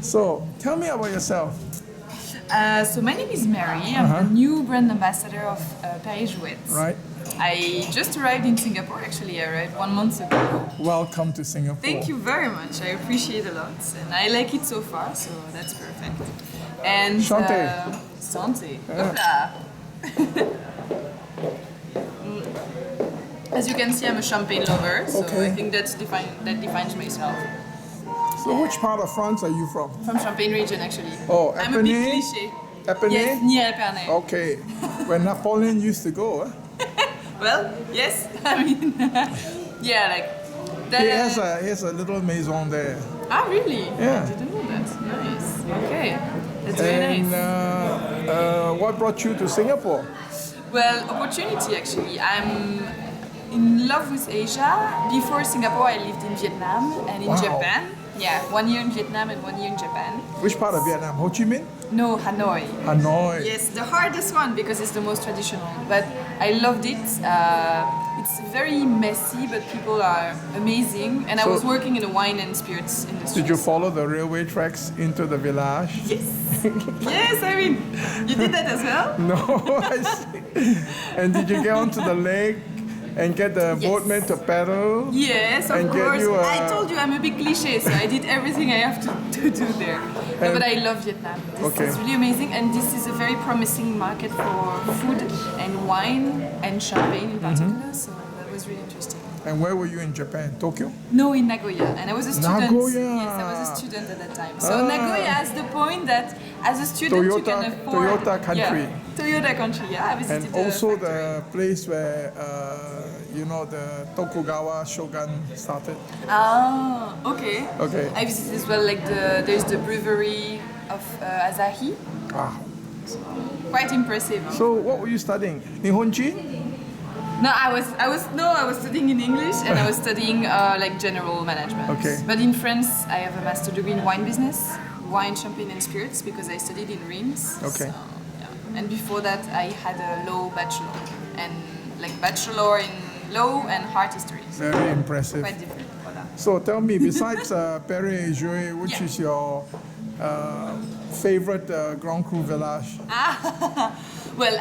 So, tell me about yourself. So my name is Mary. I'm the new brand ambassador of Perrier Jouet. Right. I just arrived in Singapore. Actually, I arrived 1 month ago. Welcome to Singapore. Thank you very much. I appreciate it a lot, and I like it so far. So that's perfect. And Santé. Santé. Hola. As you can see, I'm a champagne lover, so Okay. I think that defines myself. So, which part of France are you from? From Champagne region, actually. Oh, I'm a bit Epernay? cliché. Epernay? Yes, near Epernay. Okay. Where Napoleon used to go, huh? Well, yes. I mean, yeah, like that. He has a little maison there. Ah, really? Yeah. I didn't know that. Nice. Okay, that's very And nice. what brought you to Singapore? Well, opportunity actually. I'm in love with Asia. Before Singapore, I lived in Vietnam and in Wow. Japan. Yeah, 1 year in Vietnam and 1 year in Japan. Which part of Vietnam? Ho Chi Minh? No, Hanoi. Hanoi. Yes, the hardest one because it's the most traditional. But I loved it. It's very messy, but people are amazing. And I So- was working in the wine and spirits industry. Did you follow the railway tracks into the village? Yes. Yes, I mean, you did that as well? No, I see. And did you get onto the lake and get the Yes. boatman to paddle? Yes, of And get course. you a- I told you I'm a big cliche, so I did everything I have to do there. No, And- but I love Vietnam. This Okay. is really amazing, and this is a very promising market for food and wine and champagne in particular. So that was really interesting. And where were you in Japan? Tokyo? No, in Nagoya, and I was a student. Nagoya. Yes, I was a student at that time. So Ah. Nagoya has the point that as a student you can afford Toyota country. Yeah, Toyota country. Yeah, I visited And also factory. the place where, the Tokugawa shogun started. Ah, okay. Okay. I visited as well. Like there's the brewery of Asahi. Ah. Quite impressive. Huh? So what were you studying? Nihonji? No, I was studying in English and I was studying like general management. Okay. But in France, I have a master degree in wine business, wine, champagne, and spirits because I studied in Reims. Okay. So, yeah. And before that, I had a law bachelor and like bachelor in law and art history. So Very impressive. quite different. Voilà. So tell me, besides Perrier et Jouet, which Yeah. is your favorite Grand Cru village? Well,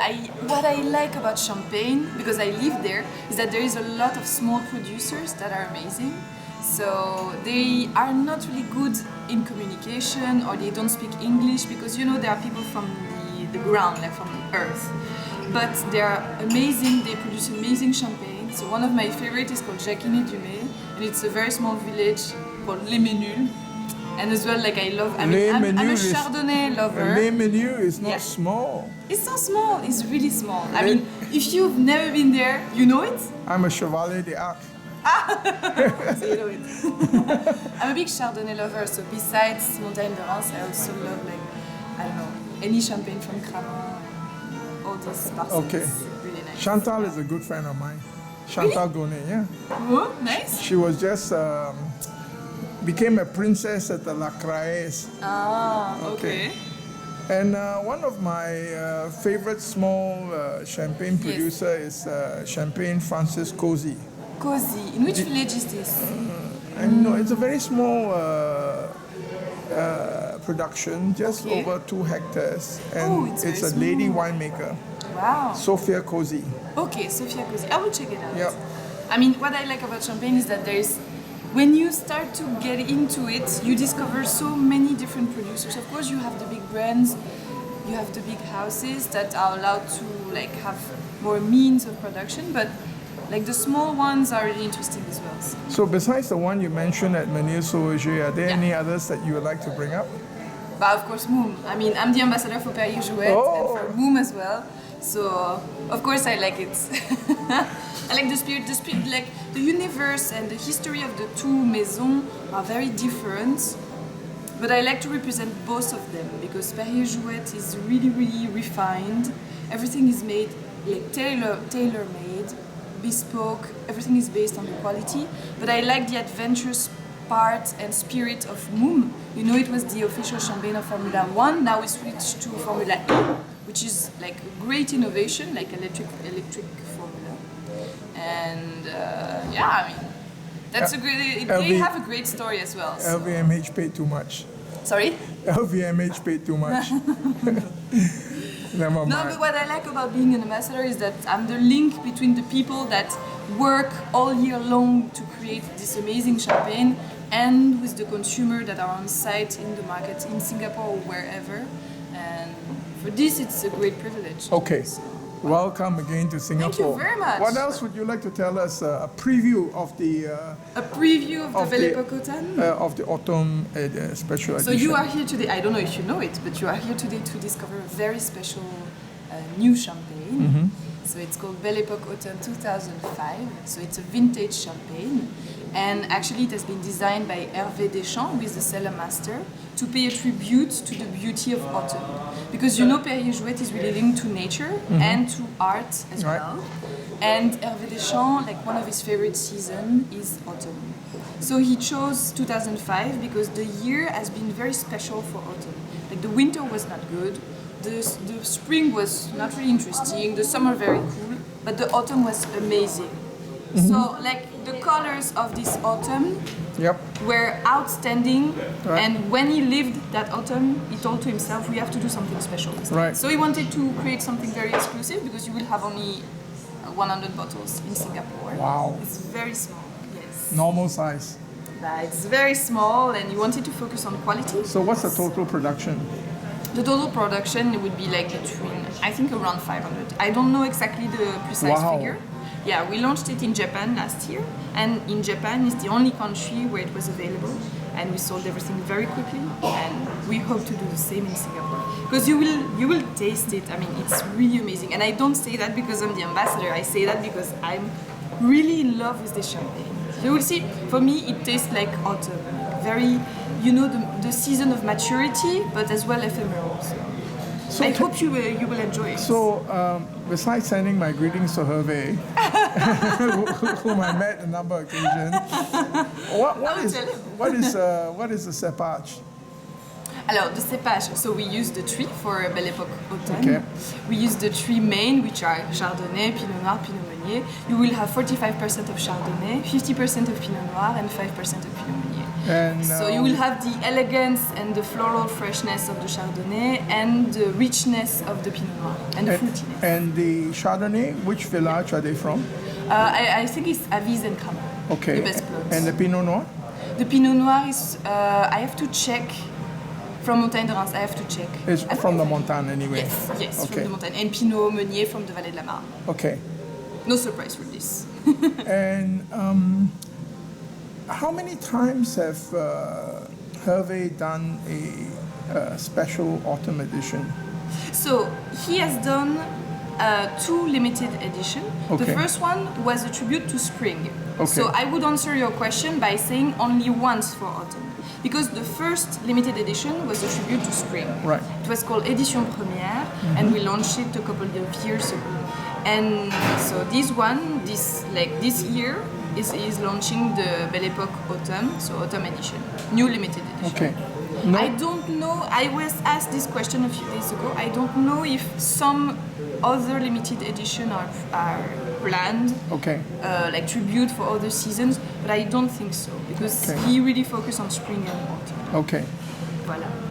what I like about Champagne, because I live there, is that there is a lot of small producers that are amazing. So they are not really good in communication or they don't speak English because there are people from the ground, like from the earth. But they are amazing, they produce amazing champagne. So one of my favorites is called Jacquinet-du-May, and it's a very small village called Les Menuls. And as well, like I'm a Chardonnay lover. Les Menus is not Yeah. small. It's so small. It's really small. I mean, if you've never been there, you know it. I'm a Chevalier d'Arc. So you know it. I'm a big Chardonnay lover. So besides Montagne de Reims, I also love any champagne from Cramont. All these parcels. Okay. Really nice. Chantal is a good friend of mine. Chantal Gonnet, yeah. Oh, nice. She was just became a princess at the La Craes. Ah, okay. And one of my favorite small champagne producer is Champagne Francis Cozy. Cozy. In which village is this? I know it's a very small production, just Okay. over 2 hectares, and Oh, it's it's a very lady small. winemaker, Wow. Sophia Cozy. Okay, Sophia Cozy. I will check it out. Yep. I mean, what I like about champagne is that when you start to get into it, you discover so many different producers. Of course, you have the big brands, you have the big houses that are allowed to have more means of production, but the small ones are really interesting as well. So besides the one you mentioned at Menil-sur-Oger, are there Yeah. any others that you would like to bring up? But of course, Moom. I mean, I'm the ambassador for Perrier Jouet and for Moom as well. So of course I like it. I like the spirit, like the universe and the history of the two maisons are very different. But I like to represent both of them because Perrier Jouet is really, really refined. Everything is made tailor-made, bespoke. Everything is based on the quality. But I like the adventurous part and spirit of Moom. It was the official champagne of Formula 1. Now we switched to Formula E, which is a great innovation, like electric formula. And I mean, that's a great. They have a great story as well. So. LVMH paid too much. Sorry? LVMH paid too much. Never mind. No, but what I like about being an ambassador is that I'm the link between the people that work all year long to create this amazing champagne and with the consumer that are on site in the market in Singapore or wherever. And for this, it's a great privilege. Okay. Welcome again to Singapore. Thank you very much. What else would you like to tell us? A preview of the A preview of the Belle Epoque Automne? of the autumn special edition. So you are here today, I don't know if you know it, but you are here today to discover a very special new champagne. Mm-hmm. So it's called Belle Epoque Automne 2005. So it's a vintage champagne. And actually it has been designed by Hervé Deschamps, who is the cellar master, to pay a tribute to the beauty of autumn. Because you know Perrier Jouet is really linked to nature and to art as well. And Hervé Deschamps, like one of his favorite seasons is autumn. So he chose 2005 because the year has been very special for autumn. Like the winter was not good, the spring was not really interesting, the summer very cool, but the autumn was amazing. So like the colors of this autumn were outstanding, and when he lived that autumn, he told to himself, we have to do something special. So he wanted to create something very exclusive because you will have only 100 bottles in Singapore. Wow. It's very small, yes. Normal size. It's very small and he wanted to focus on quality. So what's the total production? The total production would be like between, I think around 500. I don't know exactly the precise figure. Yeah, we launched it in Japan last year, and in Japan it's the only country where it was available, and we sold everything very quickly, and we hope to do the same in Singapore. Because you will taste it. I mean, it's really amazing, and I don't say that because I'm the ambassador. I say that because I'm really in love with this champagne. You will see. For me, it tastes like autumn, very, you know, the season of maturity, but as well ephemeral. So I hope you will enjoy it. So, besides sending my greetings to Hervé, whom I met on a number of occasions, what is the cépage? Alors, the cépage, so we use the tree for Belle Epoque Automne. Okay. We use the three main, which are Chardonnay, Pinot Noir, Pinot Meunier. You will have 45% of Chardonnay, 50% of Pinot Noir, and 5% of Pinot Meunier. And, so you will have the elegance and the floral freshness of the Chardonnay and the richness of the Pinot Noir and the fruitiness. And the Chardonnay, which village are they from? I think it's Avis and Cramer. Okay. The best plots. And the Pinot Noir? The Pinot Noir is, I have to check. From Montagne de Reims, I have to check. It's from the Montagne anyway? Yes, from the Montagne. And Pinot Meunier from the Vallée de la Marne. Okay. No surprise for this. And how many times have Hervé done a special autumn edition? So he has done 2 limited editions. Okay. The first one was a tribute to spring. Okay. So I would answer your question by saying only once for autumn. Because the first limited edition was a tribute to spring. Right. It was called Édition Première, and we launched it a couple of years ago. And so this one, this year, is launching the Belle Epoque Autumn, so Autumn edition, new limited edition. Okay. I don't know, I was asked this question a few days ago, I don't know if some other limited edition are planned, like tribute for other seasons, but I don't think so, because he really focused on spring and autumn. Okay. Voilà.